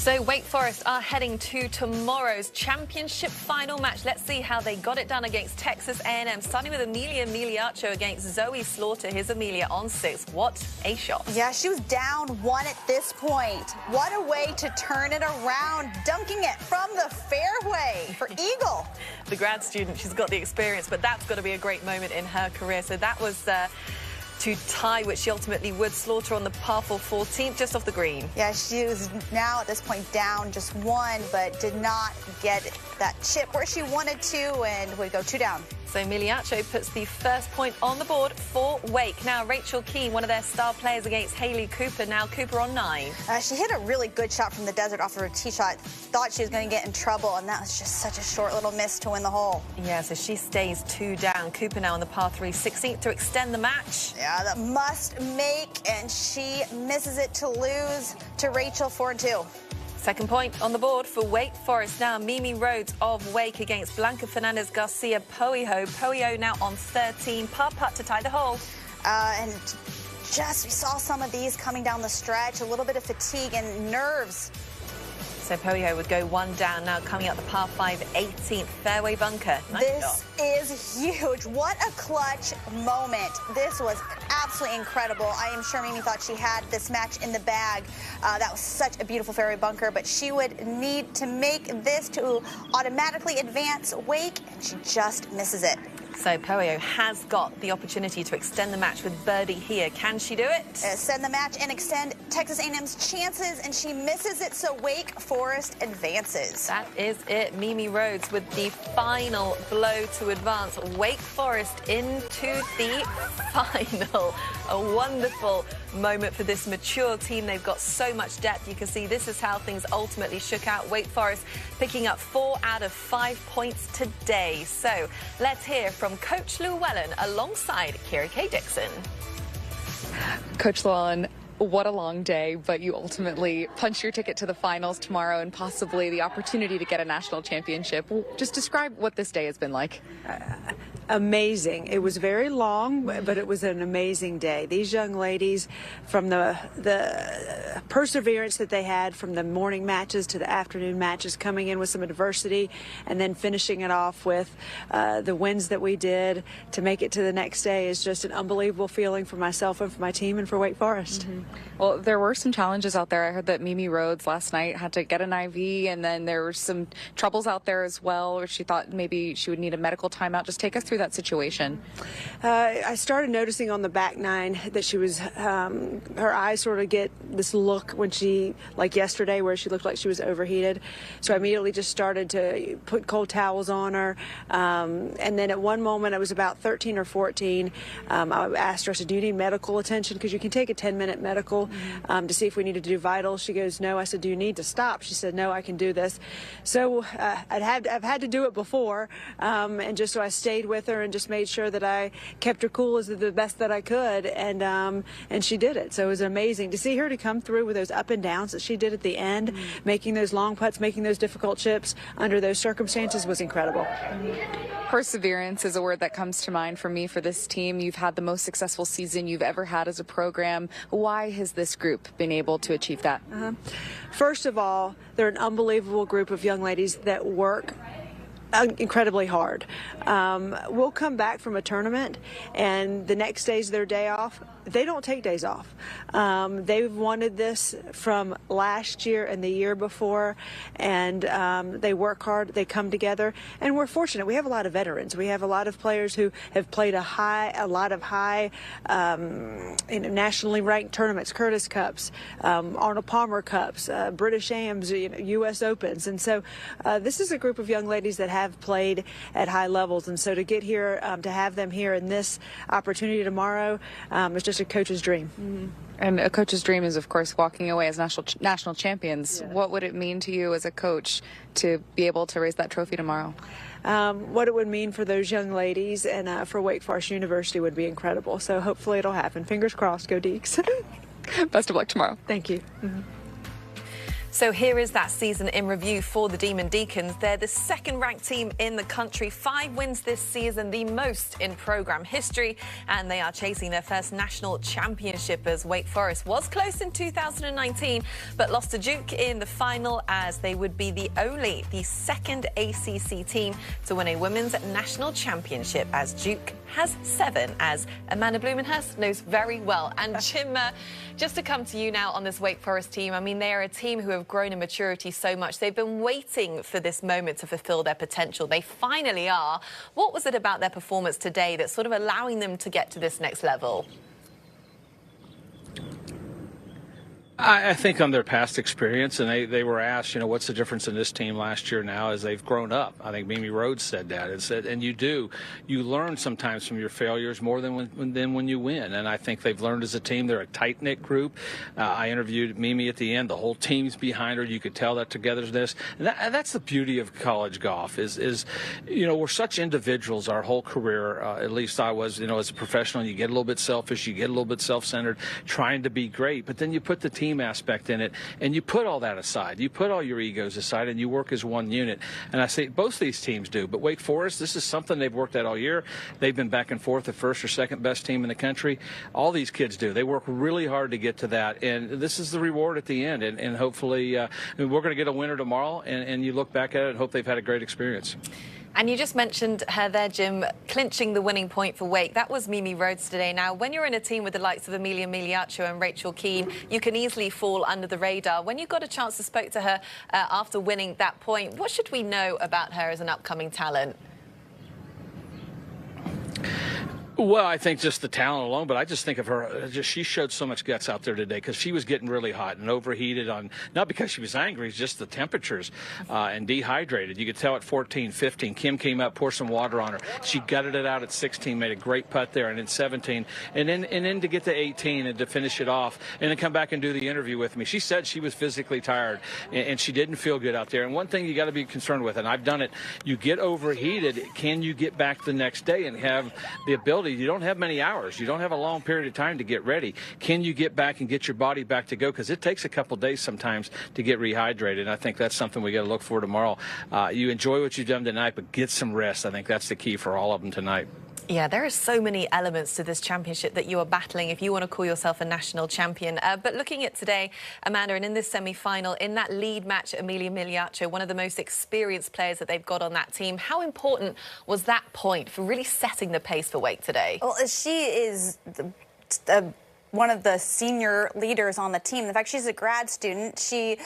So Wake Forest are heading to tomorrow's championship final match. Let's see how they got it done against Texas A&M. Starting with Amelia Miliacho against Zoe Slaughter. Here's Amelia on 6. What a shot. Yeah, she was down 1 at this point. What a way to turn it around, dunking it from the fairway for eagle. The grad student, she's got the experience, but that's got to be a great moment in her career. So that was to tie, which she ultimately would. Slaughter on the par 4 14th, just off the green. Yeah, she was now at this point down just 1, but did not get that chip where she wanted to and would go 2 down. So Miliacho puts the first point on the board for Wake. Now Rachel Key, one of their star players against Haley Cooper. Now Cooper on 9. She hit a really good shot from the desert off of her tee shot. Thought she was going to get in trouble, and that was just such a short little miss to win the hole. Yeah, so she stays 2 down. Cooper now on the par 3 16th to extend the match. Yeah, that must make, and she misses it to lose to Rachel 4-2. Second point on the board for Wake Forest. Now Mimi Rhodes of Wake against Blanca Fernandez Garcia Poio. Poio now on 13, par putt to tie the hole. And just we saw some of these coming down the stretch, a little bit of fatigue and nerves. So Poio would go 1 down. Now coming up the par 5 18th fairway bunker. This is huge. What a clutch moment. This was absolutely incredible. I am sure Mimi thought she had this match in the bag. That was such a beautiful fairway bunker, but she would need to make this to automatically advance Wake, and she just misses it. So Poio has got the opportunity to extend the match with birdie here. Can she do it? Send the match and extend Texas A&M's chances, and she misses it, so Wake Forest advances. That is it. Mimi Rhodes with the final blow to advance Wake Forest into the final. A wonderful moment for this mature team. They've got so much depth. You can see this is how things ultimately shook out. Wake Forest picking up 4 out of 5 points today. So let's hear from Coach Llewellyn alongside Kira K. Dixon. Coach Llewellyn, what a long day, but you ultimately punched your ticket to the finals tomorrow and possibly the opportunity to get a national championship. Just describe what this day has been like. Amazing. It was very long, but it was an amazing day. These young ladies, from the perseverance that they had from the morning matches to the afternoon matches, coming in with some adversity and then finishing it off with the wins that we did to make it to the next day, is just an unbelievable feeling for myself and for my team and for Wake Forest. Well, there were some challenges out there. I heard that Mimi Rhodes last night had to get an IV, and then there were some troubles out there as well, where she thought maybe she would need a medical timeout. Just take us through that situation. I started noticing on the back 9 that she was, her eyes sort of get this look when she, like yesterday, where she looked like she was overheated. So I immediately just started to put cold towels on her. And then at one moment, I was about 13 or 14. I asked her, I said, do you need medical attention? Because you can take a 10-minute medical to see if we needed to do vitals. She goes, no. I said, do you need to stop? She said, no, I can do this. So I've had to do it before. And just so I stayed with her and just made sure that I kept her cool as the best that I could, and she did it. So it was amazing to see her to come through with those up and downs that she did at the end, making those long putts, making those difficult chips under those circumstances was incredible. Perseverance is a word that comes to mind for me for this team. You've had the most successful season you've ever had as a program. Why has this group been able to achieve that? First of all, they're an unbelievable group of young ladies that work incredibly hard. We'll come back from a tournament, and the next day's their day off. They don't take days off. They've wanted this from last year and the year before, and they work hard. They come together, and we're fortunate. We have a lot of veterans. We have a lot of players who have played a lot of high, nationally ranked tournaments, Curtis Cups, Arnold Palmer Cups, British AMs, U.S. Opens, and so this is a group of young ladies that have played at high levels, and so to get here, to have them here in this opportunity tomorrow, is just a coach's dream. And a coach's dream is, of course, walking away as national champions. Yeah. What would it mean to you as a coach to be able to raise that trophy tomorrow? What it would mean for those young ladies and for Wake Forest University would be incredible. So hopefully it'll happen. Fingers crossed. Go Deeks. Best of luck tomorrow. Thank you. So here is that season in review for the Demon Deacons. They're the second-ranked team in the country. 5 wins this season, the most in program history, and they are chasing their first national championship, as Wake Forest was close in 2019, but lost to Duke in the final, as they would be the second ACC team to win a women's national championship, as Duke has 7, as Amanda Blumenhurst knows very well. And Jim, just to come to you now on this Wake Forest team, I mean, they are a team who have grown in maturity so much. They've been waiting for this moment to fulfill their potential. They finally are. What was it about their performance today that's sort of allowing them to get to this next level? I think on their past experience, and they were asked, what's the difference in this team last year now as they've grown up. I think Mimi Rhodes said that. And you learn sometimes from your failures more than when you win. And I think they've learned as a team. They're a tight-knit group. I interviewed Mimi at the end. The whole team's behind her. You could tell that togetherness. And that's the beauty of college golf is we're such individuals our whole career. At least I was, as a professional. You get a little bit selfish. You get a little bit self-centered, trying to be great. But then you put the team aspect in it, and you put all that aside. You put all your egos aside, and you work as one unit. And I say both these teams do, but Wake Forest, this is something they've worked at all year. They've been back and forth, the first or second best team in the country. All these kids do. They work really hard to get to that, and this is the reward at the end. And hopefully, we're going to get a winner tomorrow, and you look back at it and hope they've had a great experience. And you just mentioned her there, Jim, clinching the winning point for Wake. That was Mimi Rhodes today. Now, when you're in a team with the likes of Amelia Migliaccio and Rachel Keane, you can easily fall under the radar. When you got a chance to speak to her after winning that point, what should we know about her as an upcoming talent? Well, I think just the talent alone, but I just think of her, she showed so much guts out there today because she was getting really hot and overheated not because she was angry, it's just the temperatures and dehydrated. You could tell at 14, 15, Kim came up, poured some water on her. She gutted it out at 16, made a great putt there, and then 17, and then to get to 18 and to finish it off and then come back and do the interview with me. She said she was physically tired and she didn't feel good out there. And one thing you got to be concerned with, and I've done it, you get overheated, can you get back the next day and have the ability? You don't have many hours. You don't have a long period of time to get ready. Can you get back and get your body back to go? Because it takes a couple days sometimes to get rehydrated. And I think that's something we got to look for tomorrow. You enjoy what you've done tonight, but get some rest. I think that's the key for all of them tonight. Yeah, there are so many elements to this championship that you are battling if you want to call yourself a national champion. But looking at today, Amanda, and in this semi-final, in that lead match, Amelia Migliaccio, one of the most experienced players that they've got on that team. How important was that point for really setting the pace for Wake today? Well, she is one of the senior leaders on the team. In fact, she's a grad student. She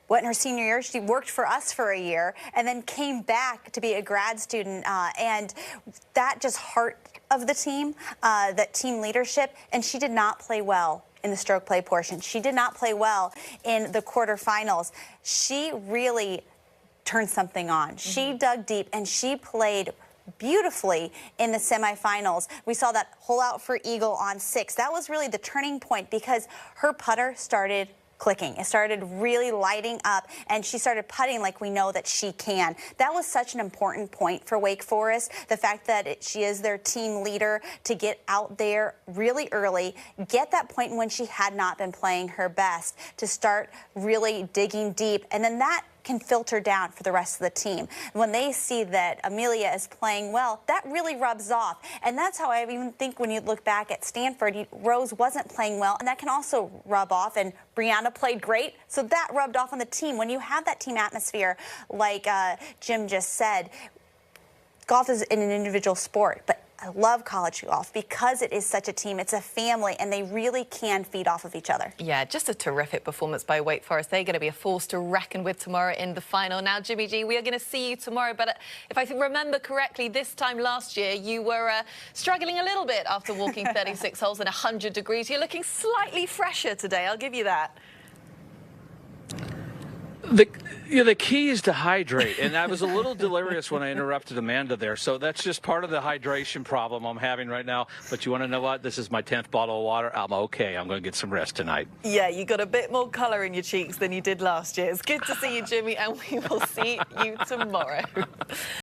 went in her senior year. She worked for us for a year and then came back to be a grad student. And that just heart of the team, that team leadership. And she did not play well in the stroke play portion. She did not play well in the quarterfinals. She really turned something on. She dug deep and she played beautifully in the semifinals. We saw that hole out for eagle on 6. That was really the turning point because her putter started clicking. It started really lighting up, and she started putting like we know that she can. That was such an important point for Wake Forest, the fact that she is their team leader, to get out there really early, get that point when she had not been playing her best, to start really digging deep, and then that can filter down for the rest of the team. When they see that Amelia is playing well, that really rubs off. And that's how I even think when you look back at Stanford, Rose wasn't playing well, and that can also rub off. And Brianna played great, so that rubbed off on the team. When you have that team atmosphere, like Jim just said, golf is an individual sport, but I love college golf because it is such a team. It's a family, and they really can feed off of each other. Yeah, just a terrific performance by Wake Forest. They're going to be a force to reckon with tomorrow in the final. Now, Jimmy G, we are going to see you tomorrow, but if I remember correctly, this time last year, you were struggling a little bit after walking 36 holes in 100 degrees. You're looking slightly fresher today, I'll give you that. The key is to hydrate, and I was a little delirious when I interrupted Amanda there, so that's just part of the hydration problem I'm having right now. But you want to know what? This is my 10th bottle of water. I'm okay. I'm going to get some rest tonight. Yeah, you got a bit more colour in your cheeks than you did last year. It's good to see you, Jimmy, and we will see you tomorrow.